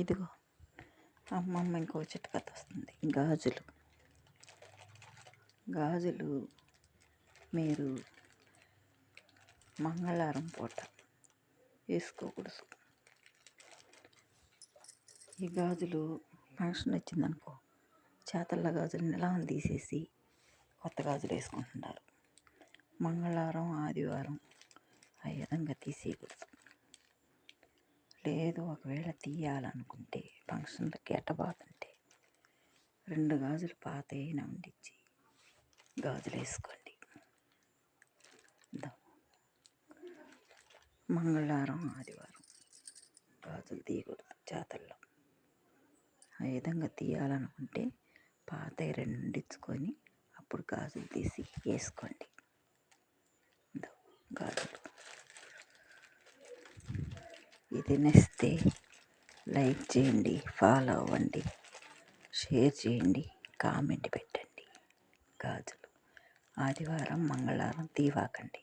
ఇదిగో అమ్మమ్మ ఇంకో చిట్కత వస్తుంది. గాజులు మీరు మంగళవారం పూట వేసుకోకూడదు. ఈ గాజులు ఫంక్షన్ వచ్చిందనుకో, చేతల్ల గాజులు నిలవని తీసేసి కొత్త గాజులు వేసుకుంటున్నారు. మంగళవారం ఆదివారం ఆ విధంగా తీసేయకూడదు. లేదు ఒకవేళ తీయాలనుకుంటే ఫంక్షన్లకి ఎట్టబోతుంటే 2 గాజులు పాత అయినా ఉండిచ్చి గాజులు వేసుకోండి. మంగళవారం ఆదివారం గాజులు తీయకూడదు చేతల్లో. ఆ విధంగా తీయాలనుకుంటే పాత 2 ఉండించుకొని అప్పుడు గాజులు తీసి వేసుకోండి. గాజులు ఇది నచ్చితే లైక్ చేయండి, ఫాలో అవ్వండి, షేర్ చేయండి, కామెంట్ పెట్టండి. గాజులు ఆదివారం మంగళవారం తీవాకండి.